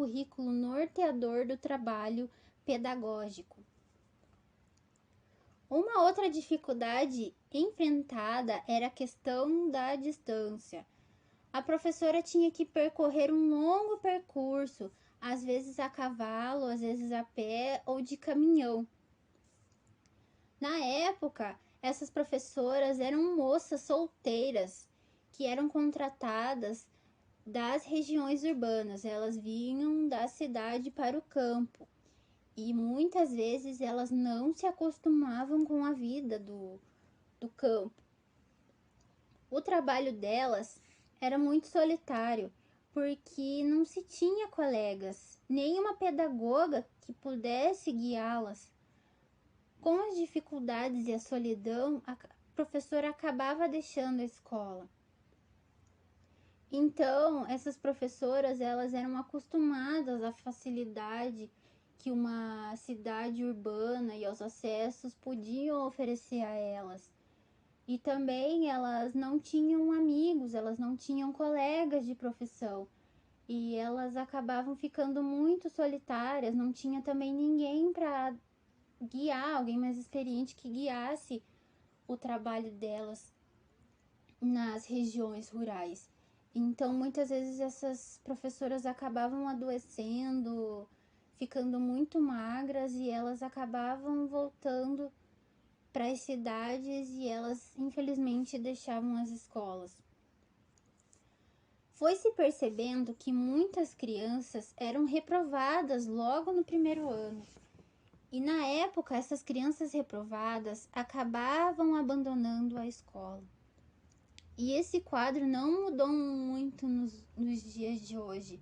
currículo norteador do trabalho pedagógico. Uma outra dificuldade enfrentada era a questão da distância. A professora tinha que percorrer um longo percurso, às vezes a cavalo, às vezes a pé ou de caminhão. Na época, essas professoras eram moças solteiras que eram contratadas das regiões urbanas. Elas vinham da cidade para o campo e muitas vezes elas não se acostumavam com a vida do campo. O trabalho delas era muito solitário, porque não se tinha colegas, nem uma pedagoga que pudesse guiá-las. Com as dificuldades e a solidão, a professora acabava deixando a escola. Então, essas professoras, elas eram acostumadas à facilidade que uma cidade urbana e aos acessos podiam oferecer a elas. E também elas não tinham amigos, elas não tinham colegas de profissão. E elas acabavam ficando muito solitárias, não tinha também ninguém para guiar, alguém mais experiente que guiasse o trabalho delas nas regiões rurais. Então, muitas vezes essas professoras acabavam adoecendo, ficando muito magras e elas acabavam voltando para as cidades e elas, infelizmente, deixavam as escolas. Foi-se percebendo que muitas crianças eram reprovadas logo no primeiro ano. E na época, essas crianças reprovadas acabavam abandonando a escola. E esse quadro não mudou muito nos dias de hoje.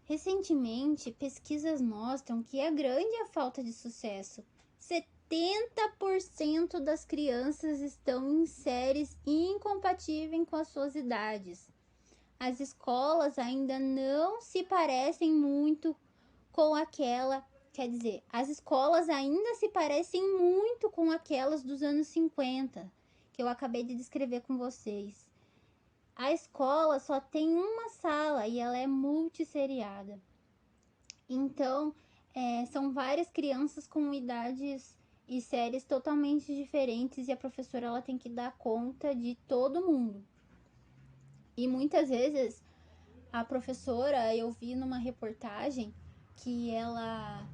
Recentemente, pesquisas mostram que é grande a falta de sucesso. 70% das crianças estão em séries incompatíveis com as suas idades. As escolas ainda não se parecem muito com as escolas ainda se parecem muito com aquelas dos anos 50, que eu acabei de descrever com vocês. A escola só tem uma sala e ela é multisseriada. Então, são várias crianças com idades e séries totalmente diferentes e a professora ela tem que dar conta de todo mundo. E muitas vezes a professora, eu vi numa reportagem que ela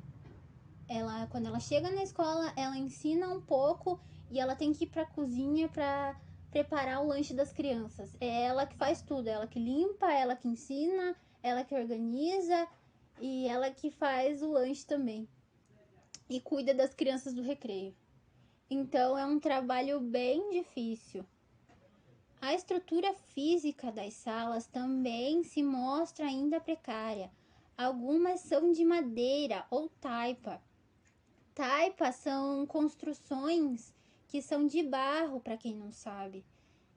quando ela chega na escola, ela ensina um pouco e ela tem que ir para a cozinha para preparar o lanche das crianças. É ela que faz tudo, ela que limpa, ela que ensina, ela que organiza e ela que faz o lanche também. E cuida das crianças do recreio. Então é um trabalho bem difícil. A estrutura física das salas também se mostra ainda precária. Algumas são de madeira ou taipa. Taipas são construções que são de barro, para quem não sabe,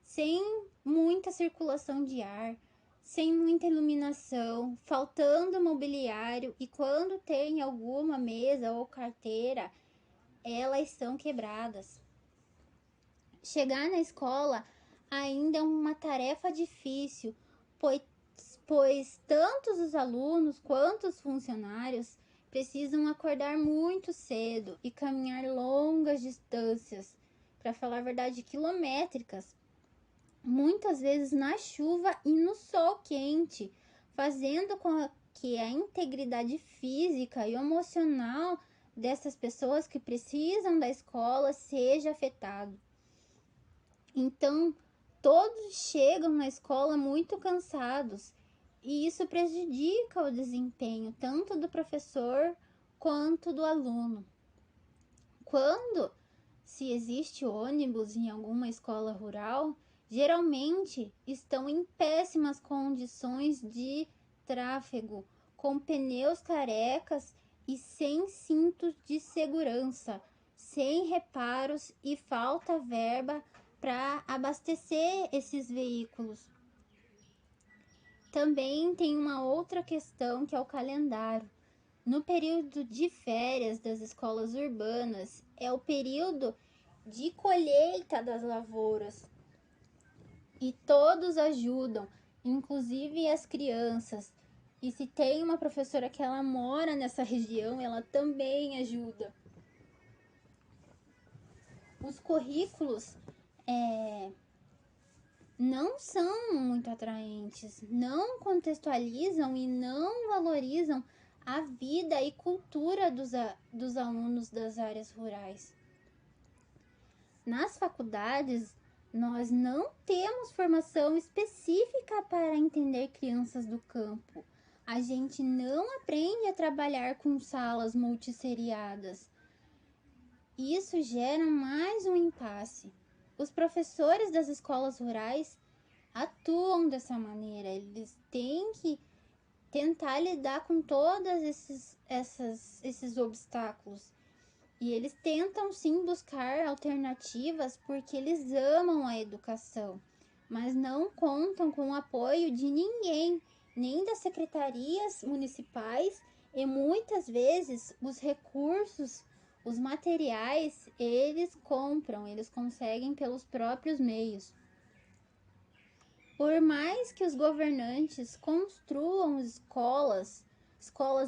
sem muita circulação de ar, sem muita iluminação, faltando mobiliário e quando tem alguma mesa ou carteira, elas são quebradas. Chegar na escola ainda é uma tarefa difícil, pois tanto os alunos quanto os funcionários precisam acordar muito cedo e caminhar longas distâncias, para falar a verdade, quilométricas, muitas vezes na chuva e no sol quente, fazendo com que a integridade física e emocional dessas pessoas que precisam da escola seja afetado. Então, todos chegam na escola muito cansados e isso prejudica o desempenho tanto do professor quanto do aluno. Quando se existe ônibus em alguma escola rural, geralmente estão em péssimas condições de tráfego, com pneus carecas e sem cintos de segurança, sem reparos e falta verba para abastecer esses veículos. Também tem uma outra questão que é o calendário. No período de férias das escolas urbanas, é o período de colheita das lavouras. E todos ajudam, inclusive as crianças. E se tem uma professora que ela mora nessa região, ela também ajuda. Os currículos não são muito atraentes, não contextualizam e não valorizam a vida e cultura dos alunos das áreas rurais. Nas faculdades, nós não temos formação específica para entender crianças do campo. A gente não aprende a trabalhar com salas multisseriadas. Isso gera mais um impasse. Os professores das escolas rurais atuam dessa maneira. Eles têm que tentar lidar com todos esses obstáculos. E eles tentam sim buscar alternativas porque eles amam a educação, mas não contam com o apoio de ninguém, nem das secretarias municipais, e muitas vezes os recursos, os materiais, eles compram, eles conseguem pelos próprios meios. Por mais que os governantes construam escolas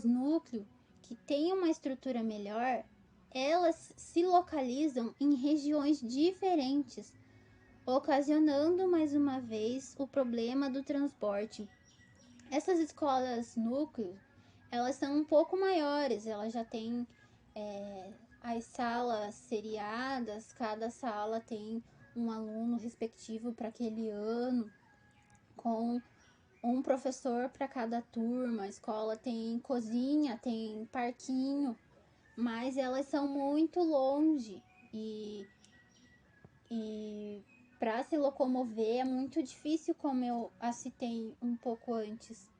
núcleo, que tenham uma estrutura melhor, elas se localizam em regiões diferentes, ocasionando mais uma vez o problema do transporte. Essas escolas núcleo, elas são um pouco maiores, elas já têm as salas seriadas, cada sala tem um aluno respectivo para aquele ano, com um professor para cada turma. A escola tem cozinha, tem parquinho, mas elas são muito longe e para se locomover é muito difícil, como eu citei um pouco antes.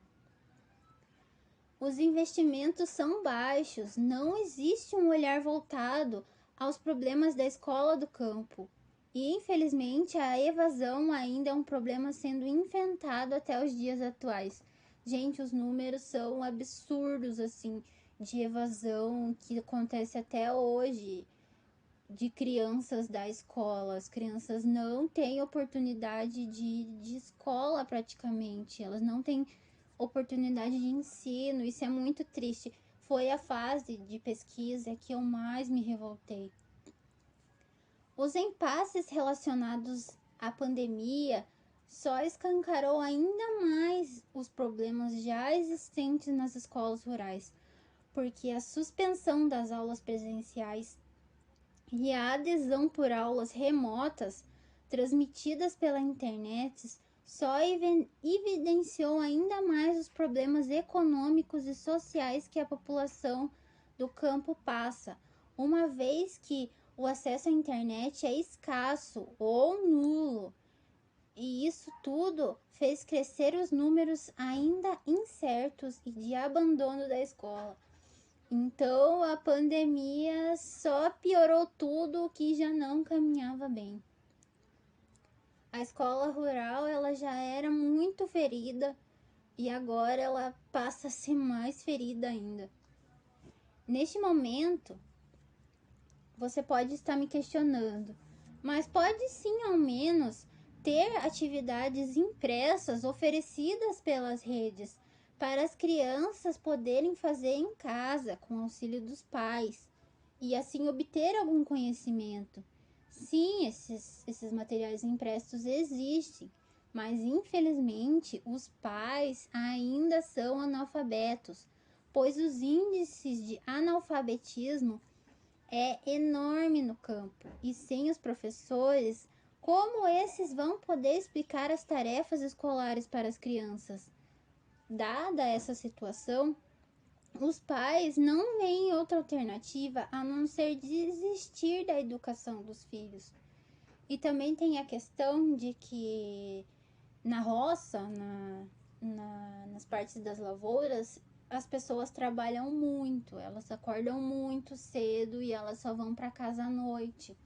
Os investimentos são baixos, não existe um olhar voltado aos problemas da escola do campo. E infelizmente a evasão ainda é um problema sendo enfrentado até os dias atuais. Gente, os números são absurdos assim de evasão que acontece até hoje de crianças da escola. As crianças não têm oportunidade de escola praticamente, elas não têm oportunidade de ensino, isso é muito triste. Foi a fase de pesquisa que eu mais me revoltei. Os impasses relacionados à pandemia só escancarou ainda mais os problemas já existentes nas escolas rurais, porque a suspensão das aulas presenciais e a adesão por aulas remotas transmitidas pela internet só evidenciou ainda mais os problemas econômicos e sociais que a população do campo passa, uma vez que o acesso à internet é escasso ou nulo. E isso tudo fez crescer os números ainda incertos e de abandono da escola. Então a pandemia só piorou tudo o que já não caminhava bem. A escola rural ela já era muito ferida e agora ela passa a ser mais ferida ainda. Neste momento, você pode estar me questionando, mas pode sim ao menos ter atividades impressas oferecidas pelas redes para as crianças poderem fazer em casa com auxílio dos pais e assim obter algum conhecimento. Sim, esses materiais impressos existem, mas infelizmente os pais ainda são analfabetos, pois os índices de analfabetismo é enorme no campo e sem os professores, como esses vão poder explicar as tarefas escolares para as crianças? Dada essa situação, os pais não veem outra alternativa a não ser desistir da educação dos filhos. E também tem a questão de que na roça, nas partes das lavouras, as pessoas trabalham muito, elas acordam muito cedo e elas só vão para casa à noite.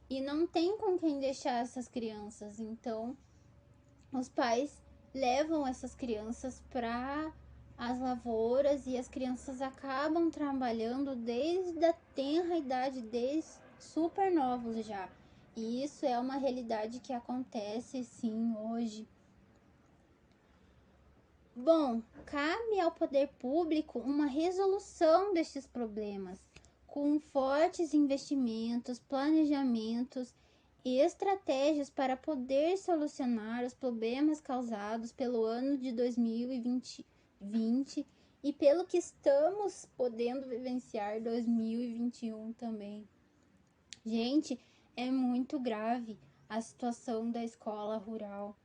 E não tem com quem deixar essas crianças, então os pais levam essas crianças para as lavouras e as crianças acabam trabalhando desde a tenra idade, desde super novos já. E isso é uma realidade que acontece sim hoje. Bom, cabe ao poder público uma resolução destes problemas, com fortes investimentos, planejamentos e estratégias para poder solucionar os problemas causados pelo ano de 2020 e pelo que estamos podendo vivenciar 2021 também. Gente, é muito grave a situação da escola rural.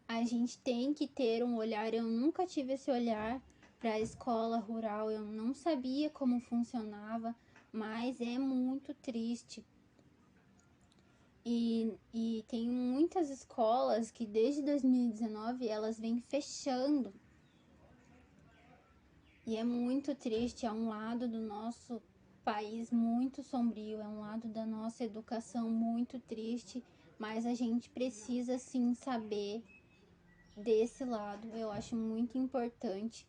A gente tem que ter um olhar. Eu nunca tive esse olhar para a escola rural, eu não sabia como funcionava, mas é muito triste. E tem muitas escolas que desde 2019 elas vêm fechando. E é muito triste, é um lado do nosso país muito sombrio, é um lado da nossa educação muito triste, mas a gente precisa sim saber desse lado. Eu acho muito importante.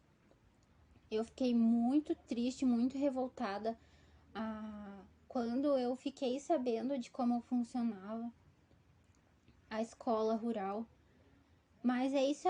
Eu fiquei muito triste, muito revoltada quando eu fiquei sabendo de como funcionava a escola rural. Mas é isso